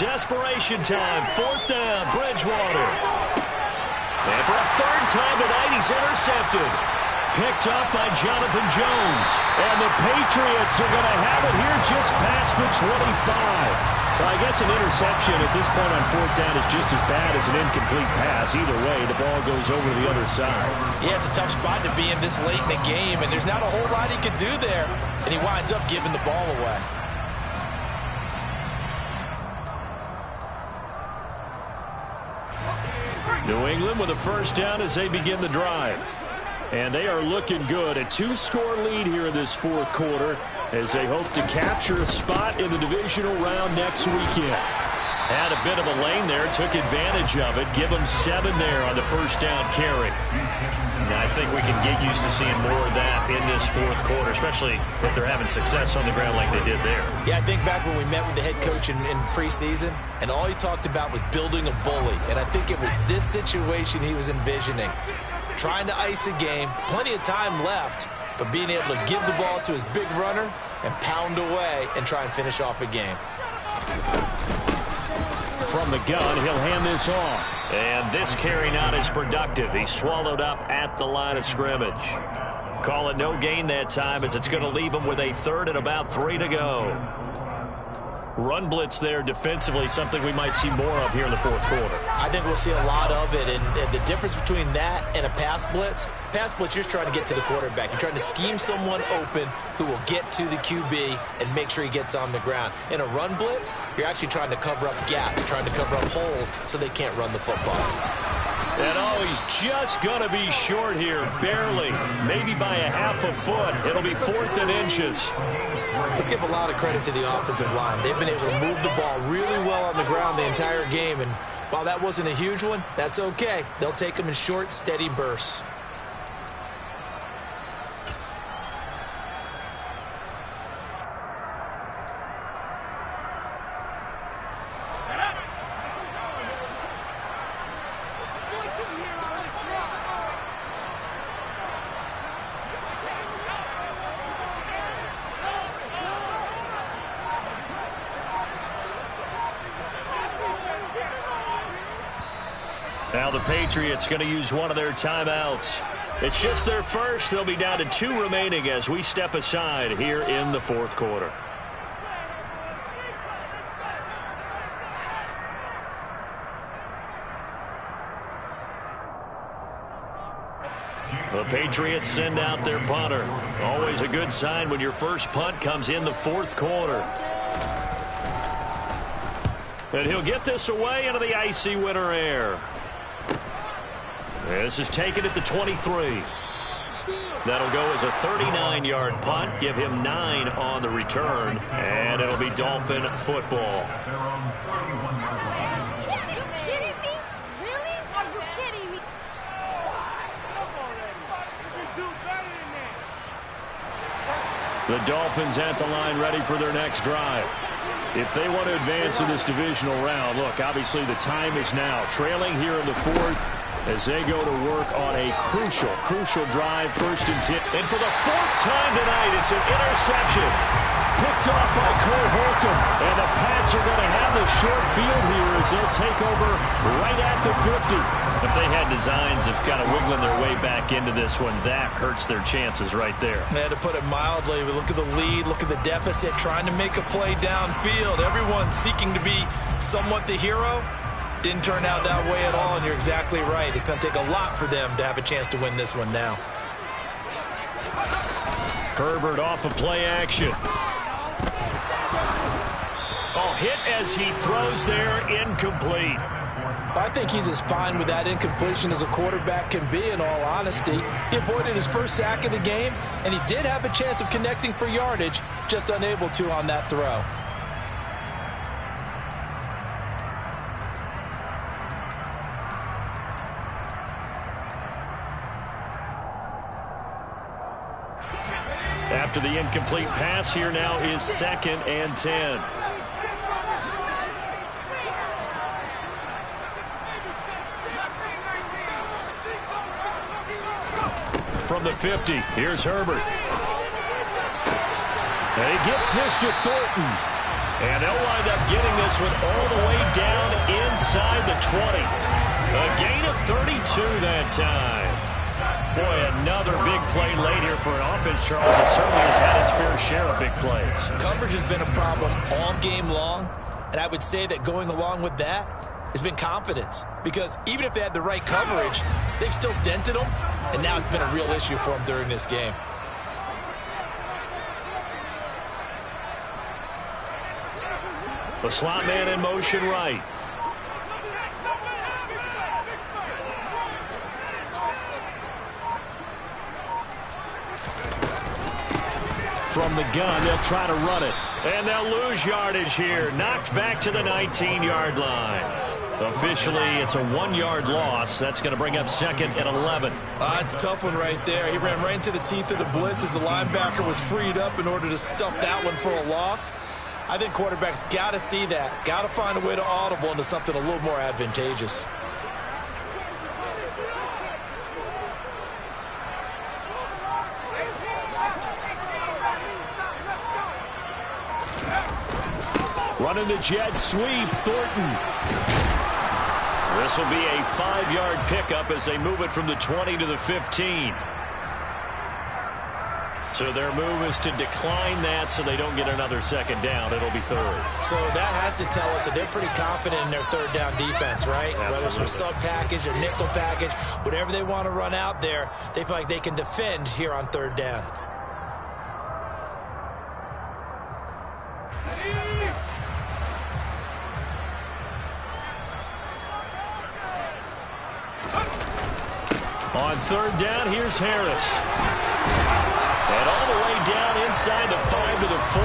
Speaker 1: Desperation time. 4th down. Bridgewater. And for a 3rd time tonight, he's intercepted. Picked up by Jonathan Jones. And the Patriots are going to have it here just past the 25. Well, I guess an interception at this point on 4th down is just as bad as an incomplete pass. Either way, the ball goes over to the other side. Yeah, it's a tough spot to be in this late in the game, and there's not a whole lot he could do there. And he winds up giving the ball away. New England with a 1st down as they begin the drive. And they are looking good. A 2-score lead here in this 4th quarter as they hope to capture a spot in the divisional round next weekend. Had a bit of a lane there, took advantage of it. Give them 7 there on the 1st down carry. And I think we can get used to seeing more of that in this 4th quarter, especially if they're having success on the ground like they did there. Yeah, I think back when we met with the head coach in preseason, and all he talked about was building a bully. And I think it was this situation he was envisioning. Trying to ice a game, plenty of time left, but being able to give the ball to his big runner and pound away and try and finish off a game. From the gun, he'll hand this off. And this carry not as productive. He's swallowed up at the line of scrimmage. Call it no gain that time as it's going to leave him with a 3rd and about 3 to go. Run blitz there defensively, something we might see more of here in the 4th quarter. I think we'll see a lot of it, and the difference between that and a pass blitz, you're trying to get to the quarterback. You're trying to scheme someone open who will get to the QB and make sure he gets on the ground. In a run blitz, you're actually trying to cover up gaps, you're trying to cover up holes so they can't run the football. And oh, he's just going to be short here, barely, maybe by a half a foot. It'll be 4th and inches. Let's give a lot of credit to the offensive line. They've been able to move the ball really well on the ground the entire game, and while that wasn't a huge one, that's okay. They'll take them in short, steady bursts. Now the Patriots going to use one of their timeouts. It's just their first. They'll be down to 2 remaining as we step aside here in the 4th quarter. The Patriots send out their punter. Always a good sign when your first punt comes in the 4th quarter. And he'll get this away into the icy winter air. This is taken at the 23. That'll go as a 39-yard punt. Give him 9 on the return. And it'll be Dolphin football.
Speaker 2: Their own 31-yard line.
Speaker 5: Are you kidding me? Really? Are you kidding me?
Speaker 1: The Dolphins at the line ready for their next drive. If they want to advance in this divisional round, look, obviously the time is now. Trailing here in the 4th as they go to work on a crucial drive, 1st and 10. And for the 4th time tonight, it's an interception. Picked off by Cole Holcomb. And the Pats are going to have the short field here as they'll take over right at the 50. If they had designs of kind of wiggling their way back into this one, that hurts their chances right there.
Speaker 3: They had to put it mildly. We look at the lead, look at the deficit, trying to make a play downfield. Everyone seeking to be somewhat the hero. Didn't turn out that way at all, and you're exactly right. It's going to take a lot for them to have a chance to win this one now.
Speaker 1: Herbert off of play action. Oh, hit as he throws there, incomplete.
Speaker 3: I think he's as fine with that incompletion as a quarterback can be, in all honesty. He avoided his first sack of the game, and he did have a chance of connecting for yardage, just unable to on that throw.
Speaker 1: After the incomplete pass, here now is 2nd and 10. From the 50, here's Herbert. And he gets this to Thornton. And they'll wind up getting this one all the way down inside the 20. A gain of 32 that time. Boy, another big play late here for an offense, Charles, that certainly has had its fair share of big plays.
Speaker 3: Coverage has been a problem all game long, and I would say that going along with that has been confidence. Because even if they had the right coverage, they've still dented them, and now it's been a real issue for them during this game.
Speaker 1: The slot man in motion right. From the gun, they'll try to run it. And they'll lose yardage here. Knocked back to the 19-yard line. Officially, it's a 1-yard loss. That's going to bring up 2nd and 11.
Speaker 3: It's a tough one right there. He ran right into the teeth of the blitz as the linebacker was freed up in order to stump that one for a loss. I think quarterbacks got to see that. Got to find a way to audible into something a little more advantageous.
Speaker 1: Running the jet sweep, Thornton. This will be a 5-yard pickup as they move it from the 20 to the 15. So their move is to decline that so they don't get another 2nd down. It'll be 3rd.
Speaker 3: So that has to tell us that they're pretty confident in their 3rd down defense, right?
Speaker 1: Absolutely.
Speaker 3: Whether it's a sub package, a nickel package, whatever they want to run out there, they feel like they can defend here on 3rd down.
Speaker 1: On 3rd down, here's Harris. And all the way down inside the 5 to the 4.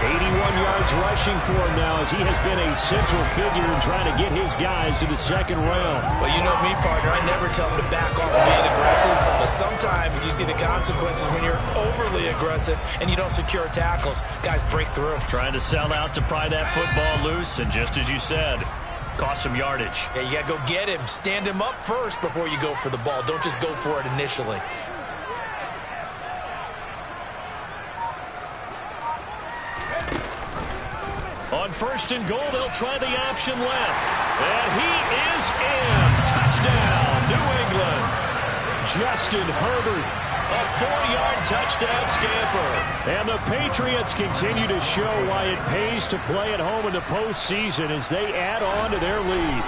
Speaker 1: 81 yards rushing for him now as he has been a central figure in trying to get his guys to the 2nd round.
Speaker 3: Well, you know me, partner. I never tell them to back off of being aggressive. But sometimes you see the consequences when you're overly aggressive and you don't secure tackles. Guys break through.
Speaker 1: Trying to sell out to pry that football loose, and just as you said, cost some yardage.
Speaker 3: Yeah, you got to go get him. Stand him up first before you go for the ball. Don't just go for it initially.
Speaker 1: On 1st and goal, they'll try the option left. And he is in. Touchdown, New England. Justin Herbert, a 4-yard touchdown scamper. And the Patriots continue to show why it pays to play at home in the postseason as they add on to their lead.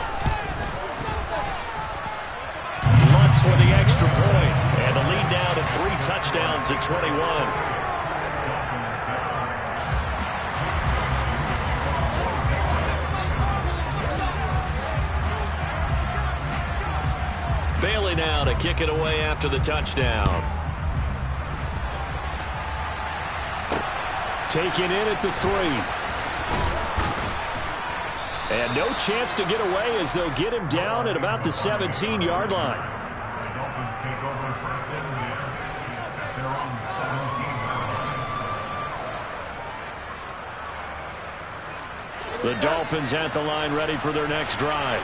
Speaker 1: Lutz with the extra point. And the lead now to 3 touchdowns at 21. Bailey now to kick it away after the touchdown. taken in at the 3. And no chance to get away as they'll get him down at about the 17-yard line.
Speaker 2: The Dolphins take over first and 10 at their own 17-yard line.
Speaker 1: The Dolphins at the line, ready for their next drive.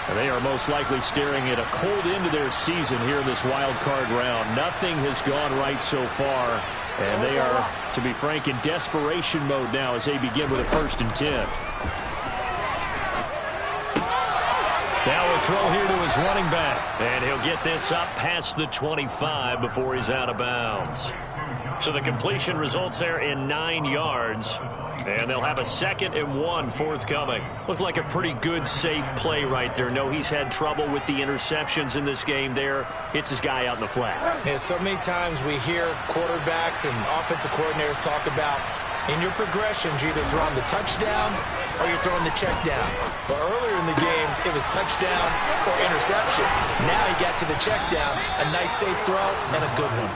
Speaker 1: And they are most likely staring at a cold end to their season here in this wild card round. Nothing has gone right so far, and they are, to be frank, in desperation mode now as they begin with a 1st and 10. Now a throw here to his running back, and he'll get this up past the 25 before he's out of bounds. So the completion results there in 9 yards, and they'll have a 2nd and 1 forthcoming. Looked like a pretty good, safe play right there. No, he's had trouble with the interceptions in this game there. Hits his guy out in the flat.
Speaker 3: Yeah, so many times we hear quarterbacks and offensive coordinators talk about in your progressions, you're either throwing the touchdown or you're throwing the check down. But earlier in the game, it was touchdown or interception. Now he got to the check down, a nice safe throw, and a good one.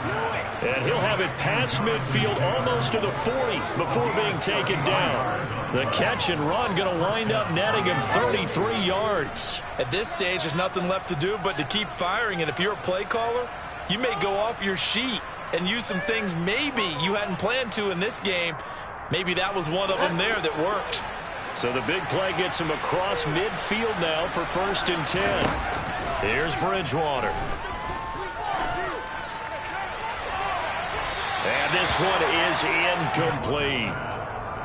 Speaker 1: And he'll have it past midfield almost to the 40 before being taken down. The catch and run going to wind up netting him 33 yards.
Speaker 3: At this stage, there's nothing left to do but to keep firing. And if you're a play caller, you may go off your sheet and use some things maybe you hadn't planned to in this game. Maybe that was one of them there that worked.
Speaker 1: So the big play gets him across midfield now for 1st and 10. Here's Bridgewater. And this one is incomplete.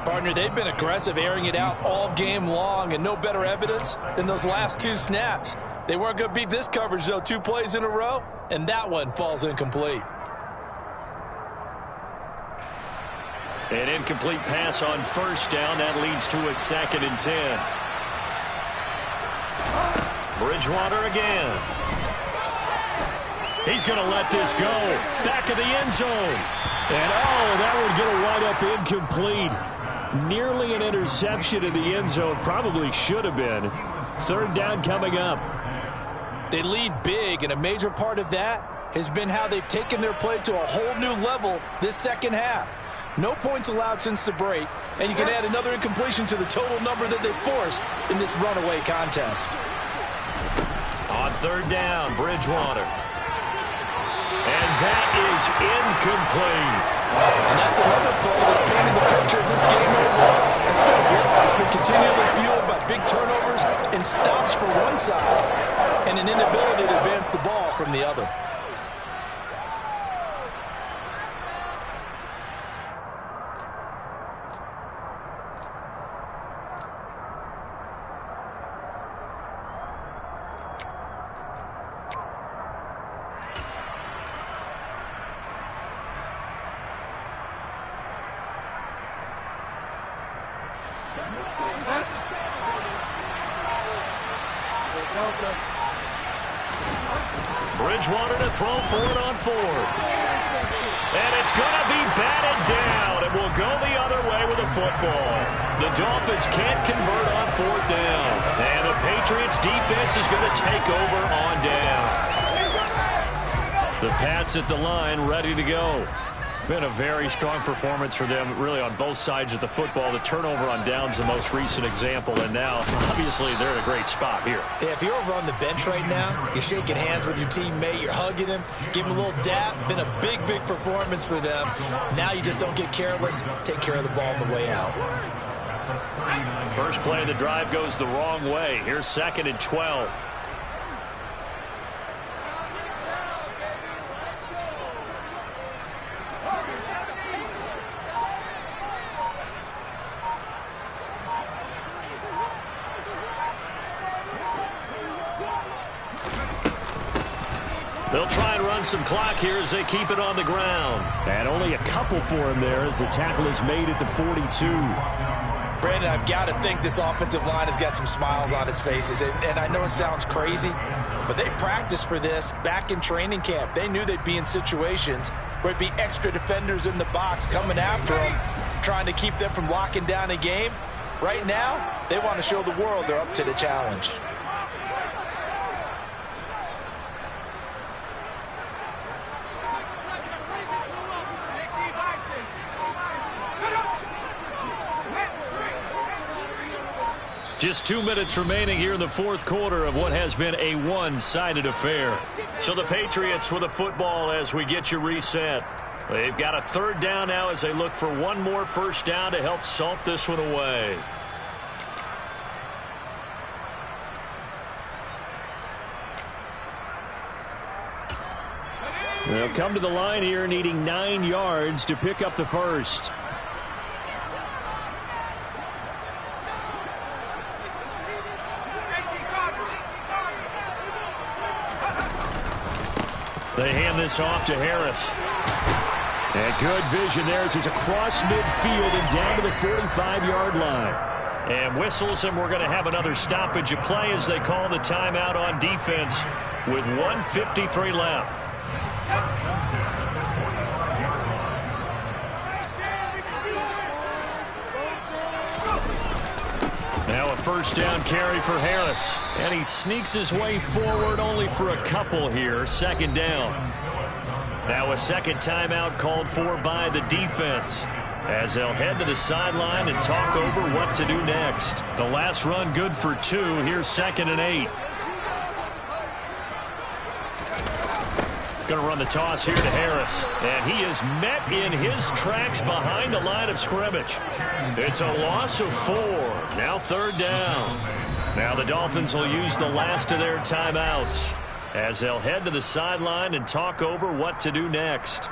Speaker 3: Partner, they've been aggressive, airing it out all game long, and no better evidence than those last 2 snaps. They weren't going to beat this coverage, though, 2 plays in a row, and that one falls incomplete.
Speaker 1: An incomplete pass on 1st down. That leads to a 2nd and 10. Bridgewater again. He's going to let this go. Back of the end zone. And, that one going to wind up incomplete. Nearly an interception in the end zone. Probably should have been. 3rd down coming up.
Speaker 3: They lead big, and a major part of that has been how they've taken their play to a whole new level this second half. No points allowed since the break, and you can add another incompletion to the total number that they've forced in this runaway contest.
Speaker 1: On 3rd down, Bridgewater. And that is incomplete.
Speaker 3: And that's another play that's painting the picture of this game overall. It's been a blowout. It's been continually fueled by big turnovers and stops for one side, and an inability to advance the ball from the other.
Speaker 1: Bridgewater to throw for it on 4th. And it's going to be batted down. It will go the other way with the football. The Dolphins can't convert on 4th down. And the Patriots defense is going to take over on down. The Pats at the line, ready to go. Been a very strong performance for them, really, on both sides of the football. The turnover on downs, the most recent example, and now, obviously, they're in a great spot here.
Speaker 3: Yeah, if you're over on the bench right now, you're shaking hands with your teammate, you're hugging him, give him a little dap. Been a big, big performance for them. Now you just don't get careless. Take care of the ball on the way out.
Speaker 1: First play of the drive goes the wrong way. Here's 2nd and 12. They'll try and run some clock here as they keep it on the ground.
Speaker 4: And only a couple for him there as the tackle is made at the 42.
Speaker 3: Brandon, I've got to think this offensive line has got some smiles on its faces. And I know it sounds crazy, but they practiced for this back in training camp. They knew they'd be in situations where it'd be extra defenders in the box coming after them, trying to keep them from locking down a game. Right now, they want to show the world they're up to the challenge.
Speaker 1: Just 2 minutes remaining here in the fourth quarter of what has been a one-sided affair. So the Patriots with the football as we get you reset. They've got a third down now as they look for one more first down to help salt this one away.
Speaker 4: They'll come to the line here needing 9 yards to pick up the first.
Speaker 1: They hand this off to Harris.
Speaker 4: And good vision there as he's across midfield and down to the 45-yard line.
Speaker 1: And whistles, and we're going to have another stoppage of play as they call the timeout on defense with 1:53 left. Now a first down carry for Harris. And he sneaks his way forward only for a couple here. Second down. Now a second timeout called for by the defense as they'll head to the sideline and talk over what to do next. The last run good for 2. Here's 2nd and 8. Going to run the toss here to Harris. And he is met in his tracks behind the line of scrimmage. It's a loss of 4. Now third down. Now the Dolphins will use the last of their timeouts as they'll head to the sideline and talk over what to do next.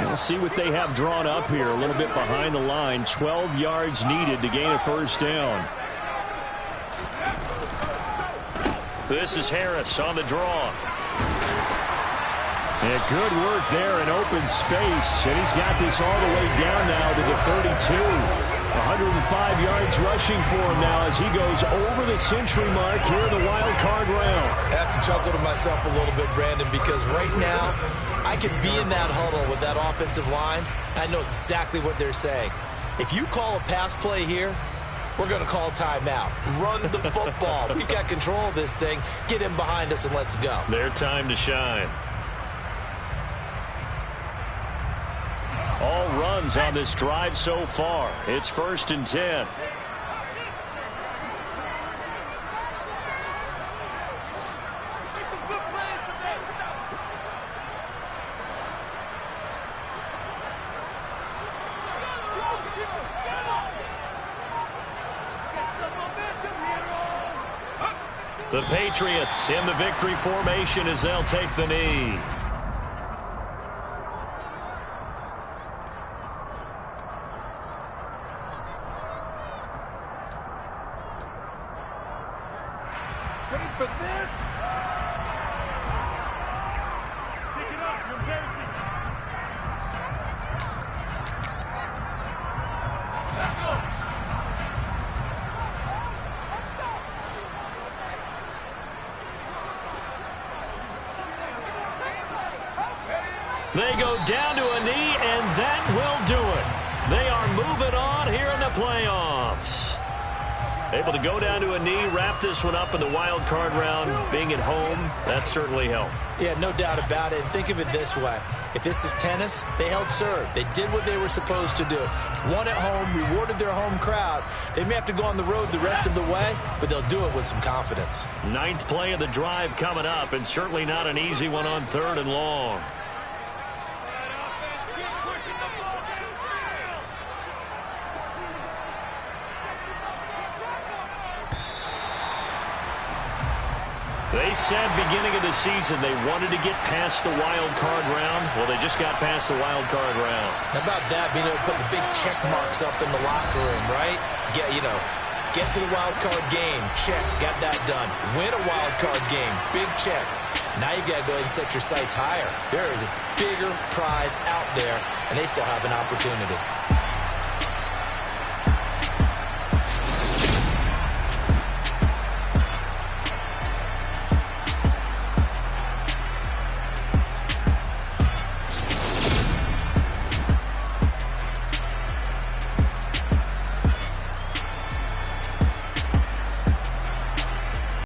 Speaker 4: We'll see what they have drawn up here a little bit behind the line. 12 yards needed to gain a first down.
Speaker 1: This is Harris on the draw.
Speaker 4: And good work there in open space. And he's got this all the way down now to the 32. 105 yards rushing for him now as he goes over the century mark here in the wild card round.
Speaker 3: I have to chuckle to myself a little bit, Brandon, because right now I could be in that huddle with that offensive line. I know exactly what they're saying. If you call a pass play here, we're going to call timeout. Run the football. We've got control of this thing. Get in behind us and let's go.
Speaker 1: Their time to shine. All runs on this drive so far. It's 1st and 10. The Patriots in the victory formation as they'll take the knee.
Speaker 6: Wait for this. Pick it up, you're embarrassing. Let's go.
Speaker 1: They go down to a knee, and that will do it. They are moving on here in the playoffs. Able to go down to a knee, wrap this one up in the wild card round. Being at home, that certainly helped.
Speaker 3: Yeah, no doubt about it. And think of it this way. If this is tennis, they held serve. They did what they were supposed to do. Won at home, rewarded their home crowd. They may have to go on the road the rest of the way, but they'll do it with some confidence.
Speaker 1: 9th play of the drive coming up, and certainly not an easy one on 3rd and long. They said beginning of the season they wanted to get past the wild card round. Well, they just got past the wild card round.
Speaker 3: How about that, being able to put the big check marks up in the locker room, right? Get to the wild card game, check, got that done. Win a wild card game, big check. Now you've got to go ahead and set your sights higher. There is a bigger prize out there, and they still have an opportunity.